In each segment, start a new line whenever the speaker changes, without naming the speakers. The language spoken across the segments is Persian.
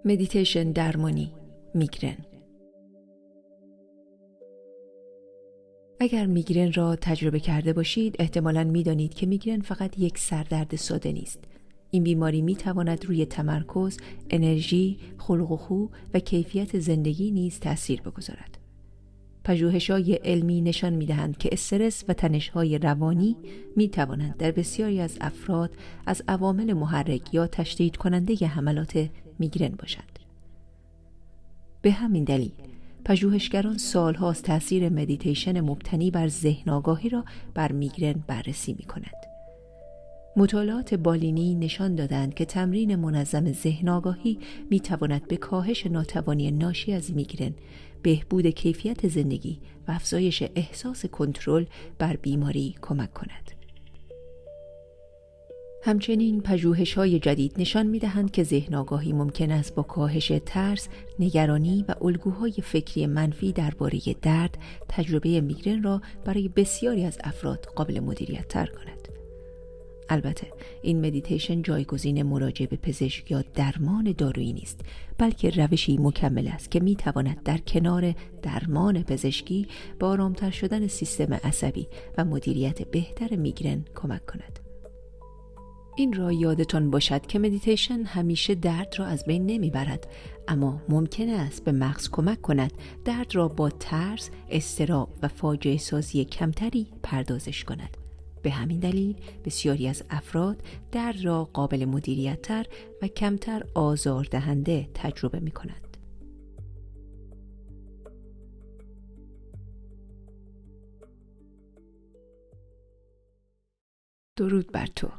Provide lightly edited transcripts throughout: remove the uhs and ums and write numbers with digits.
مدیتیشن درمانی میگرن. اگر میگرن را تجربه کرده باشید، احتمالاً میدانید که میگرن فقط یک سردرد ساده نیست. این بیماری میتواند روی تمرکز، انرژی، خلق و خو و کیفیت زندگی نیز تأثیر بگذارد. پژوهش‌های علمی نشان می‌دهند که استرس و تنش‌های روانی می‌توانند در بسیاری از افراد از عوامل محرک یا تشدید کننده حملات میگرن باشند. به همین دلیل پژوهشگران سال‌هاست تأثیر مدیتیشن مبتنی بر ذهن آگاهی را بر میگرن بررسی می‌کنند. مطالعات بالینی نشان دادند که تمرین منظم ذهن آگاهی می‌تواند به کاهش ناتوانی ناشی از میگرن، بهبود کیفیت زندگی و افزایش احساس کنترل بر بیماری کمک کند. همچنین پژوهش‌های جدید نشان می‌دهند که ذهن آگاهی ممکن است با کاهش ترس، نگرانی و الگوهای فکری منفی درباره درد، تجربه میگرن را برای بسیاری از افراد قابل مدیریت تر کند. البته این مدیتیشن جایگزین مراجعه به پزشک یا درمان دارویی نیست، بلکه روشی مکمل است که می‌تواند در کنار درمان پزشکی به آرام‌تر شدن سیستم عصبی و مدیریت بهتر میگرن کمک کند. این را یادتان باشد که مدیتیشن همیشه درد را از بین نمیبرد، اما ممکن است به مغز کمک کند درد را با ترس، اضطراب و فاجعه سازی کمتری پردازش کند. به همین دلیل بسیاری از افراد درد را قابل مدیریت تر و کمتر آزاردهنده تجربه می کنند. درود بر تو.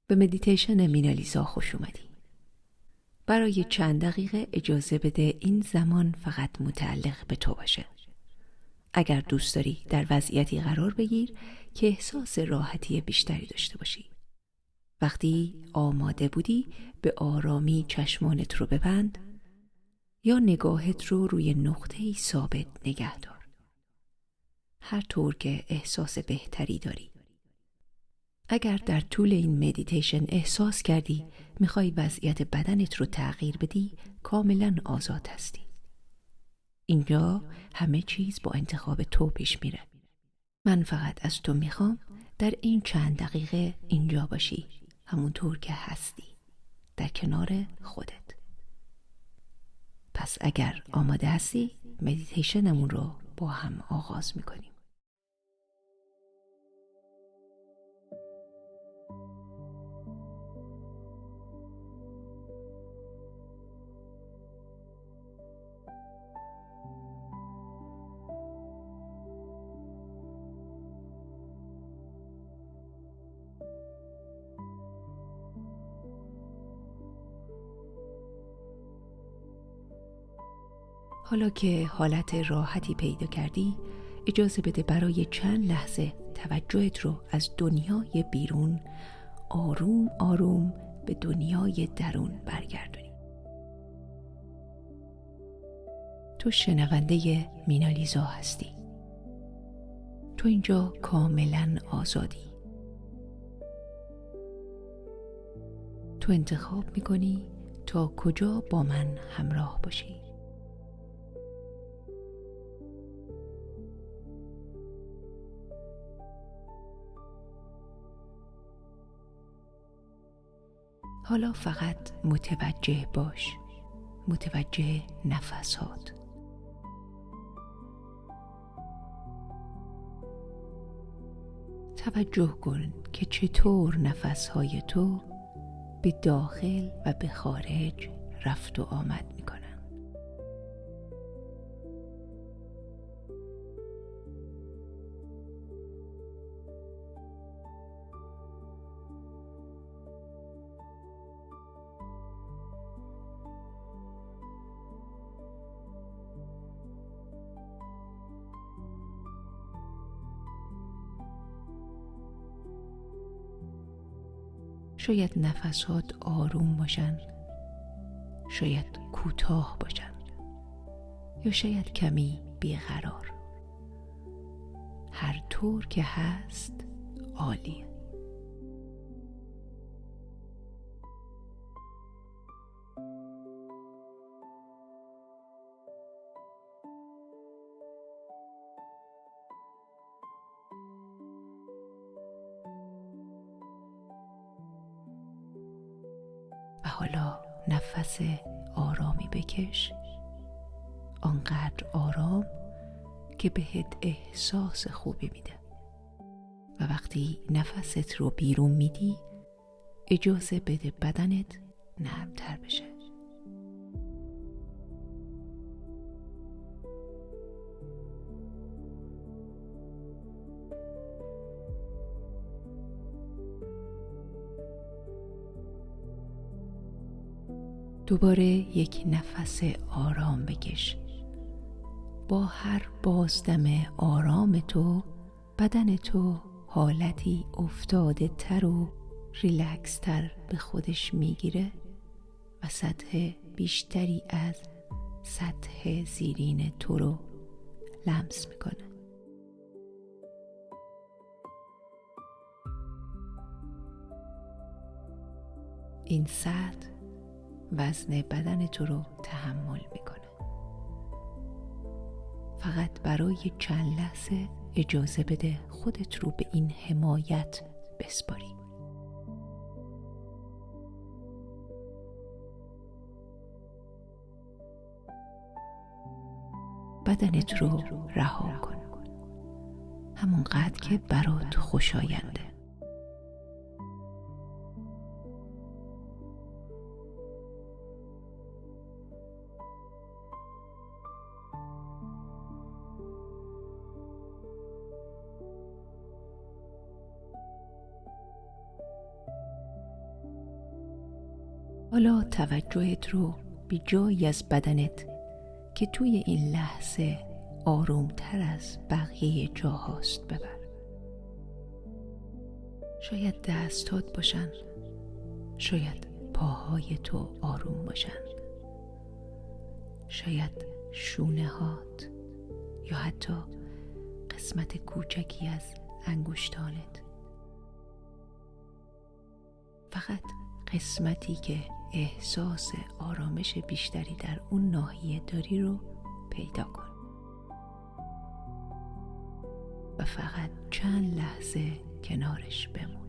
به مدیتیشن مینالیزا خوش اومدی. برای چند دقیقه اجازه بده این زمان فقط متعلق به تو باشه. اگر دوست داری در وضعیتی قرار بگیر که احساس راحتی بیشتری داشته باشی. وقتی آماده بودی به آرامی چشمانت رو ببند یا نگاهت رو روی نقطه‌ای ثابت نگه دار. هر طور که احساس بهتری داری. اگر در طول این مدیتیشن احساس کردی میخوای وضعیت بدنت رو تغییر بدی، کاملا آزاد هستی. اینجا همه چیز با انتخاب تو پیش میره. من فقط از تو میخوام در این چند دقیقه اینجا باشی، همونطور که هستی، در کنار خودت. پس اگر آماده هستی، مدیتیشنمون رو با هم آغاز میکنیم. حالا که حالت راحتی پیدا کردی، اجازه بده برای چند لحظه توجهت رو از دنیای بیرون آروم آروم به دنیای درون برگردونی. تو شنونده مینالیزا هستی. تو اینجا کاملا آزادی. تو انتخاب میکنی تا کجا با من همراه باشی. حالا فقط متوجه باش، متوجه نفسات. توجه کن که چطور نفسهای تو به داخل و به خارج رفت و آمد میکنن. شاید نفسات آروم باشن، شاید کوتاه باشن، یا شاید کمی بیقرار. هر طور که هست عالیه. حالا نفس آرامی بکش، آنقدر آرام که بهت احساس خوبی میده. و وقتی نفست رو بیرون میدی اجازه بده بدنت نرمتر بشه. دوباره یک نفس آرام بکش. با هر بازدم آرام تو بدن تو حالتی افتاده تر و ریلکس تر به خودش میگیره و سطح بیشتری از سطح زیرین تو رو لمس میکنه. این سطح وزن بدن تو رو تحمل میکنه. فقط برای چند لحظه اجازه بده خودت رو به این حمایت بسپاری. بدنت رو رها کن، همونقدر که برات خوشاینده. حالا توجهت رو به جایی از بدنت که توی این لحظه آرومتر از بقیه جاهاست ببر. شاید دستات باشن، شاید پاهای تو آروم باشن، شاید شونه هات یا حتی قسمت کوچکی از انگشتانت. فقط قسمتی که احساس آرامش بیشتری در اون ناحیه داری رو پیدا کن و فقط چند لحظه کنارش بمون.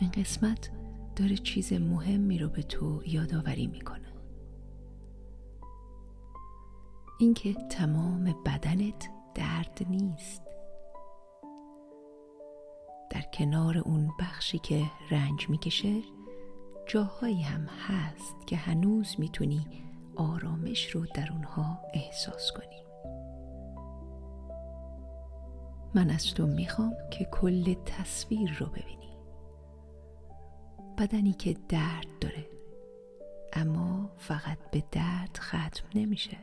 این قسمت داره چیز مهمی رو به تو یادآوری میکنه. اینکه تمام بدنت درد نیست. در کنار اون بخشی که رنج میکشه جاهایی هم هست که هنوز میتونی آرامش رو در اونها احساس کنی. من از تو میخوام که کل تصویر رو ببینی. بدنی که درد داره اما فقط به درد ختم نمیشه.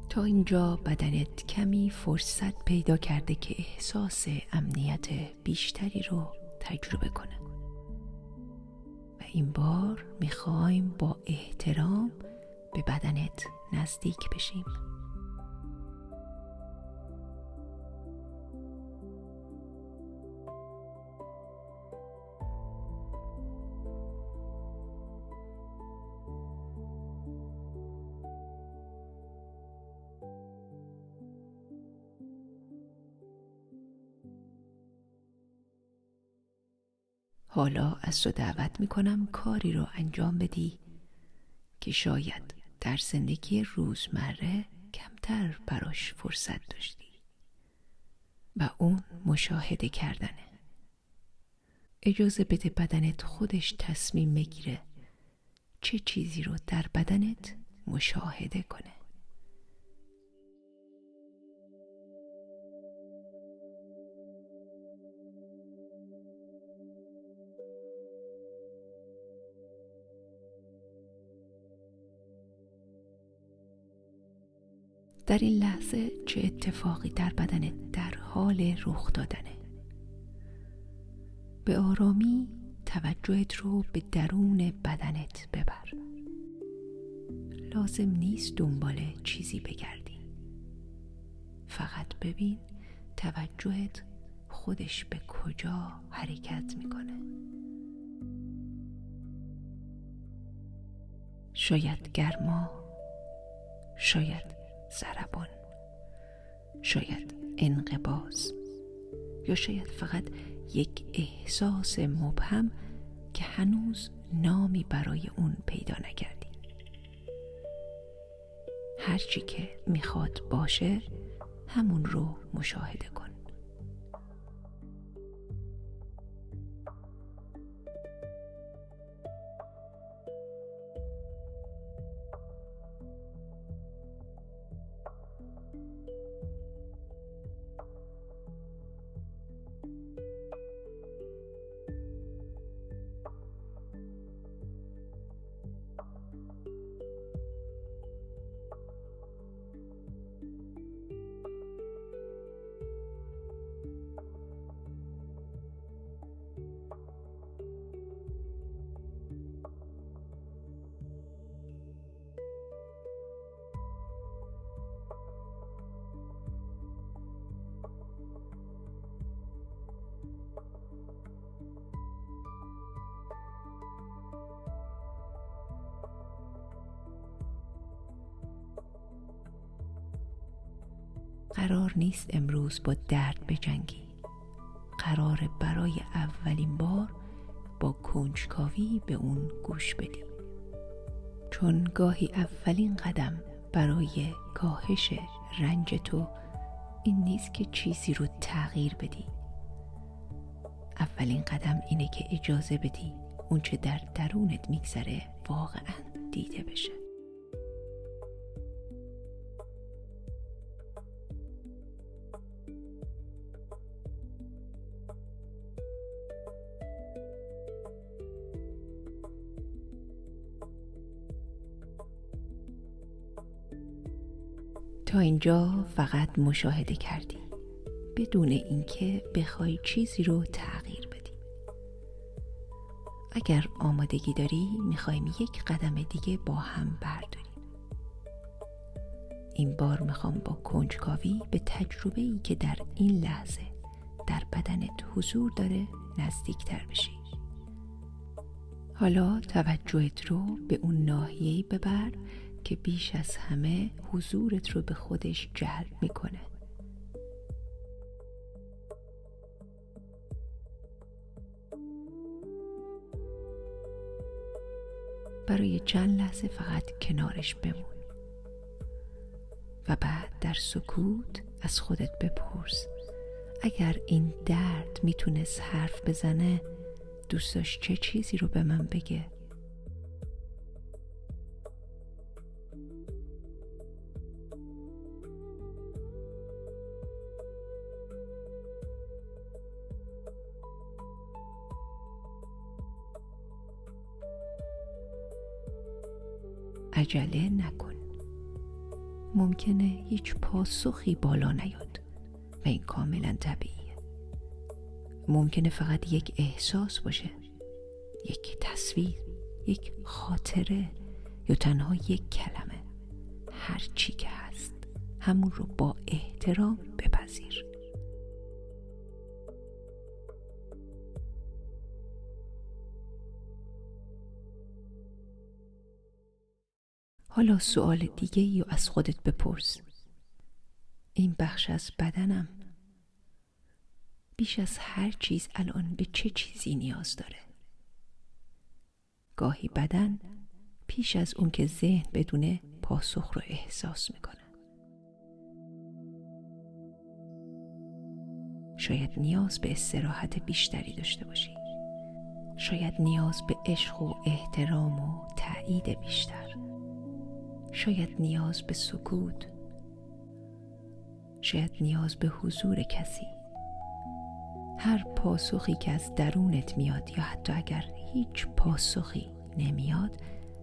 تا اینجا بدنت کمی فرصت پیدا کرده که احساس امنیت بیشتری رو تجربه کنه و این بار میخوایم با احترام به بدنت نزدیک بشیم. حالا از تو دعوت میکنم کاری رو انجام بدی که شاید در زندگی روزمره کمتر براش فرصت داشتی. و اون مشاهده کردنه. اجازه بده بدنت خودش تصمیم بگیره چه چیزی رو در بدنت مشاهده کنه. در این لحظه چه اتفاقی در بدنت در حال رخ دادنه؟ به آرامی توجهت رو به درون بدنت ببر. لازم نیست دنبال چیزی بگردی. فقط ببین توجهت خودش به کجا حرکت میکنه. شاید گرما، شاید ضربان، شاید انقباض، یا شاید فقط یک احساس مبهم که هنوز نامی برای اون پیدا نکردی. هرچی که میخواد باشه همون رو مشاهده کن. قرار نیست امروز با درد بجنگی. قراره برای اولین بار با کنجکاوی به اون گوش بدی. چون گاهی اولین قدم برای کاهش رنج تو این نیست که چیزی رو تغییر بدی. اولین قدم اینه که اجازه بدی اون چه در درونت میگذره واقعاً دیده بشه. تا اینجا فقط مشاهده کردی بدون اینکه بخوای چیزی رو تغییر بدی. اگر آمادگی داری میخوایم یک قدم دیگه با هم برداریم. این بار میخوام با کنجکاوی به تجربه‌ای که در این لحظه در بدنت حضور داره نزدیکتر بشی. حالا توجهت رو به اون ناحیه‌ای ببر که بیش از همه حضورت رو به خودش جلب میکنه. برای چند لحظه فقط کنارش بمون و بعد در سکوت از خودت بپرس اگر این درد میتونست حرف بزنه دوست داشت چه چیزی رو به من بگه؟ عجله نکن. ممکنه هیچ پاسخی بالا نیاد و این کاملا طبیعیه. ممکنه فقط یک احساس باشه، یک تصویر، یک خاطره یا تنها یک کلمه. هر چی که هست همون رو با احترام بپذیر. حالا سوال دیگه رو از خودت بپرس. این بخش از بدنم بیش از هر چیز الان به چه چیزی نیاز داره؟ گاهی بدن پیش از اون که ذهن بدونه پاسخ رو احساس میکنه. شاید نیاز به استراحت بیشتری داشته باشی. شاید نیاز به عشق و احترام و تأیید بیشتر. شاید نیاز به سکوت. شاید نیاز به حضور کسی. هر پاسخی که از درونت میاد یا حتی اگر هیچ پاسخی نمیاد،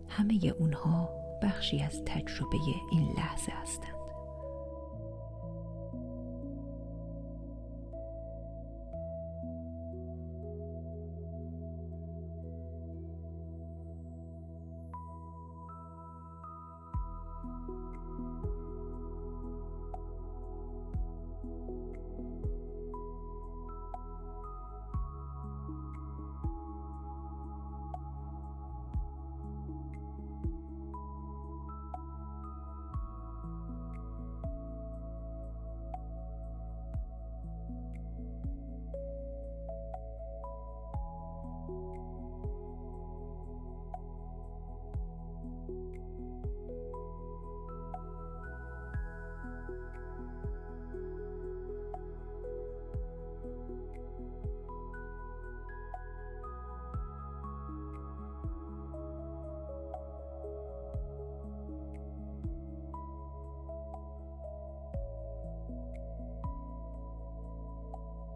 همه اونها بخشی از تجربه این لحظه هستند.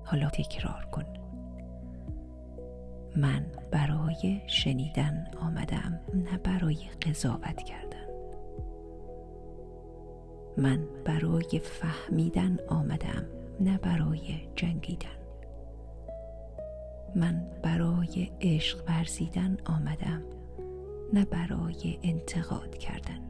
حالا تکرار کن: من برای شنیدن آمدم، نه برای قضاوت کردن. من برای فهمیدن آمدم، نه برای جنگیدن. من برای عشق ورزیدن آمدم، نه برای انتقاد کردن.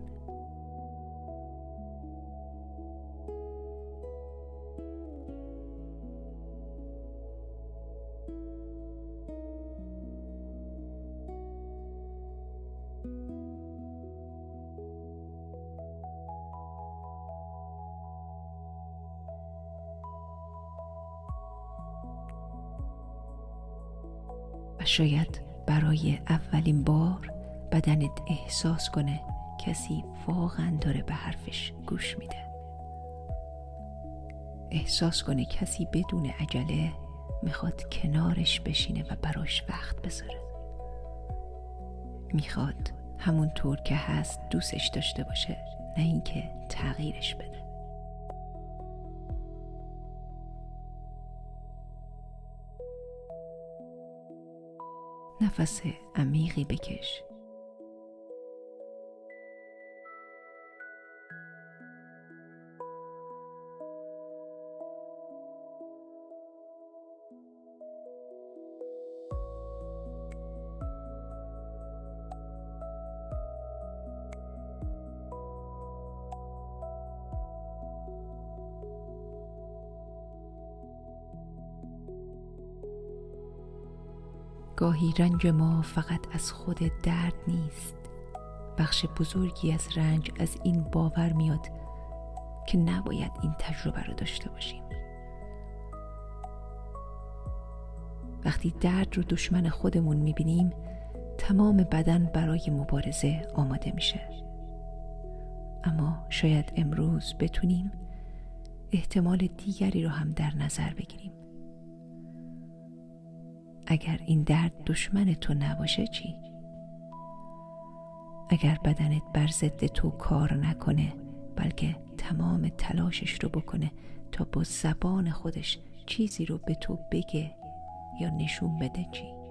و شاید برای اولین بار بدنت احساس کنه کسی واقعا داره به حرفش گوش میده. احساس کنه کسی بدون عجله میخواد کنارش بشینه و براش وقت بذاره. میخواد همونطور که هست دوستش داشته باشه، نه اینکه تغییرش بده. نفس عمیقی بکش. گاهی رنج ما فقط از خود درد نیست. بخش بزرگی از رنج از این باور میاد که نباید این تجربه رو داشته باشیم. وقتی درد رو دشمن خودمون میبینیم، تمام بدن برای مبارزه آماده میشه. اما شاید امروز بتونیم احتمال دیگری رو هم در نظر بگیریم. اگر این درد دشمن تو نباشه چی؟ اگر بدنت بر ضد تو کار نکنه، بلکه تمام تلاشش رو بکنه تا با زبان خودش چیزی رو به تو بگه یا نشون بده چی؟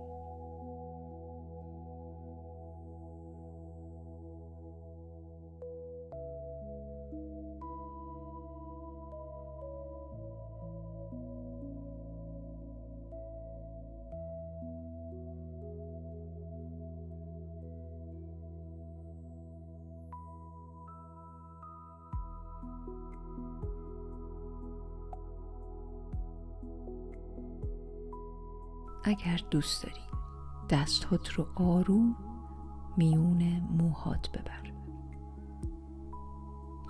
اگر دوست داری دستات رو آروم میون موهات ببر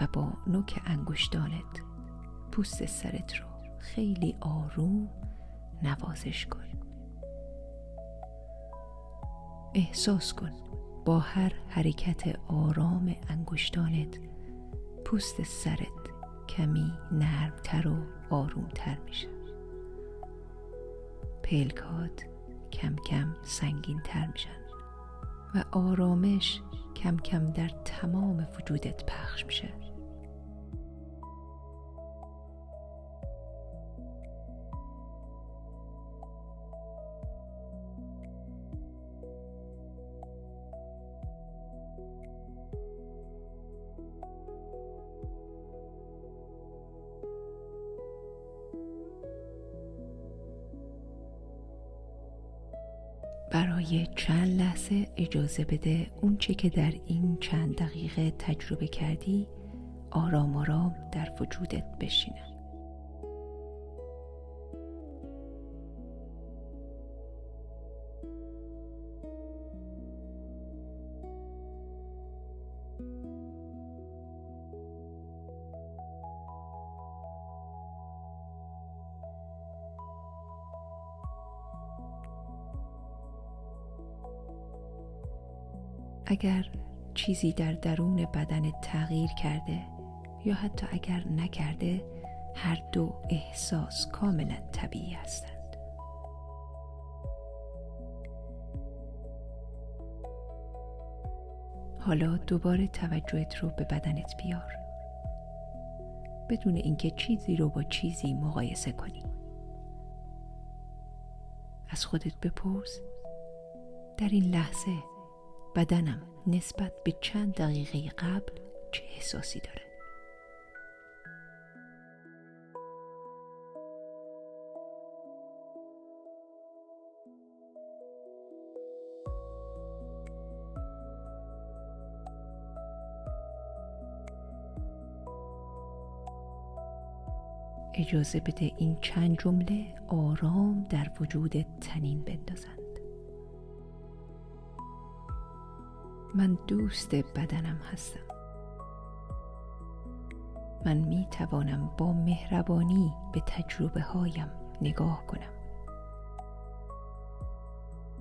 و با نوک انگشتانت پوست سرت رو خیلی آروم نوازش کن. احساس کن با هر حرکت آرام انگشتانت پوست سرت کمی نرمتر و آرومتر میشه. پلکات کم کم سنگین تر میشن و آرامش کم کم در تمام وجودت پخش میشه. برای چند لحظه اجازه بده اون چه که در این چند دقیقه تجربه کردی آرام آرام در وجودت بشینه. اگر چیزی در درون بدنت تغییر کرده یا حتی اگر نکرده، هر دو احساس کاملا طبیعی هستند. حالا دوباره توجهت رو به بدنت بیار، بدون اینکه چیزی رو با چیزی مقایسه کنی. از خودت بپرس در این لحظه بدنم نسبت به چند دقیقه قبل چه احساسی داره؟ اجازه بده این چند جمله آرام در وجودت طنین بندازند. من دوست بدنم هستم. من می توانم با مهربانی به تجربه هایم نگاه کنم.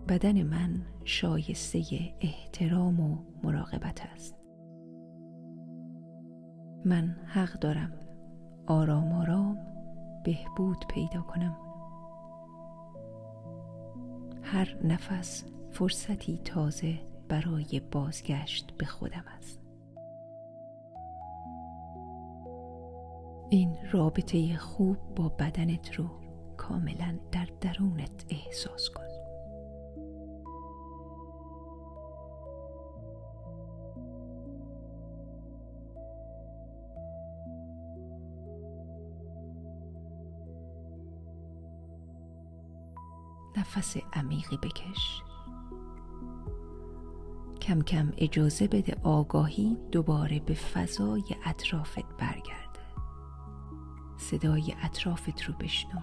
بدن من شایسته احترام و مراقبت است. من حق دارم آرام آرام بهبود پیدا کنم. هر نفس فرصتی تازه برای بازگشت به خودم است. این رابطه خوب با بدنت رو کاملا در درونت احساس کن. نفس عمیقی بکش. کم کم اجازه بده آگاهی دوباره به فضای اطرافت برگرده. صدای اطرافت رو بشنو.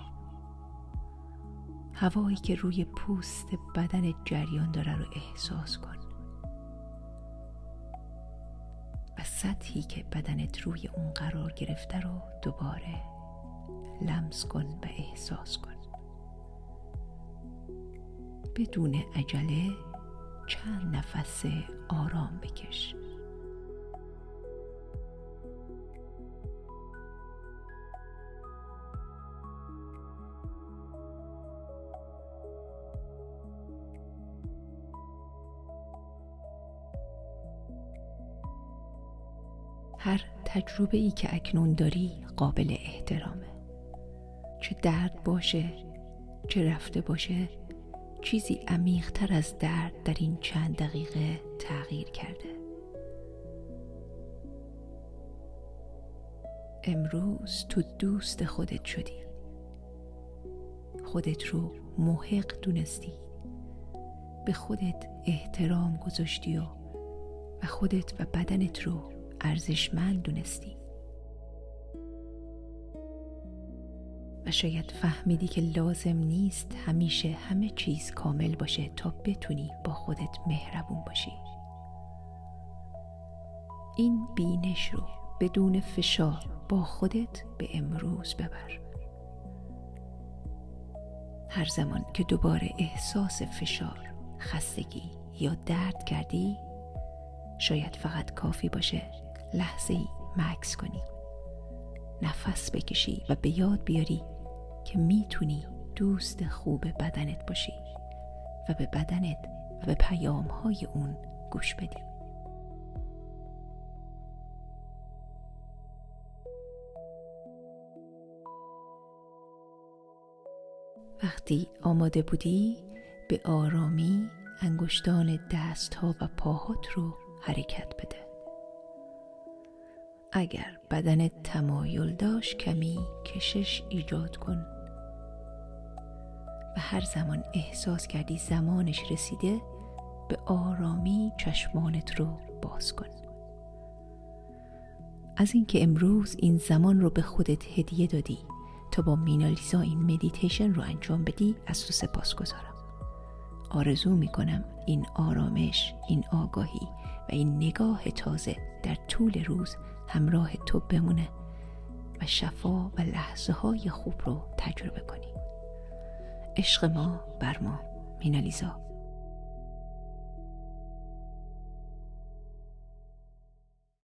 هوایی که روی پوست بدن جریان داره رو احساس کن. و سطحی که بدنت روی اون قرار گرفته رو دوباره لمس کن و احساس کن. بدون عجله چند نفس آرام بکش. هر تجربه ای که اکنون داری قابل احترامه. چه درد باشه، چه رفته باشه، چیزی عمیق‌تر از درد در این چند دقیقه تغییر کرده. امروز تو دوست خودت شدی. خودت رو محق دونستی. به خودت احترام گذاشتی و خودت و بدنت رو ارزشمند دونستی. و شاید فهمیدی که لازم نیست همیشه همه چیز کامل باشه تا بتونی با خودت مهربون باشی. این بینش رو بدون فشار با خودت به امروز ببر. هر زمان که دوباره احساس فشار، خستگی یا درد کردی، شاید فقط کافی باشه لحظه‌ای مکث کنی، نفس بکشی و به یاد بیاری که میتونی دوست خوب بدنت باشی و به بدنت و به پیام‌های اون گوش بدی. وقتی آماده بودی به آرامی انگشتان دست‌ها و پاهات رو حرکت بده. اگر بدنت تمایل داشت کمی کشش ایجاد کن و هر زمان احساس کردی زمانش رسیده به آرامی چشمانت رو باز کن. از اینکه امروز این زمان رو به خودت هدیه دادی تا با مینالیزا این مدیتیشن رو انجام بدی از تو سپاسگزارم. آرزو میکنم این آرامش، این آگاهی و این نگاه تازه در طول روز همراه تو بمونه و شفا و لحظه های خوب رو تجربه کنی. عشق ما بر ما. مینالیزا.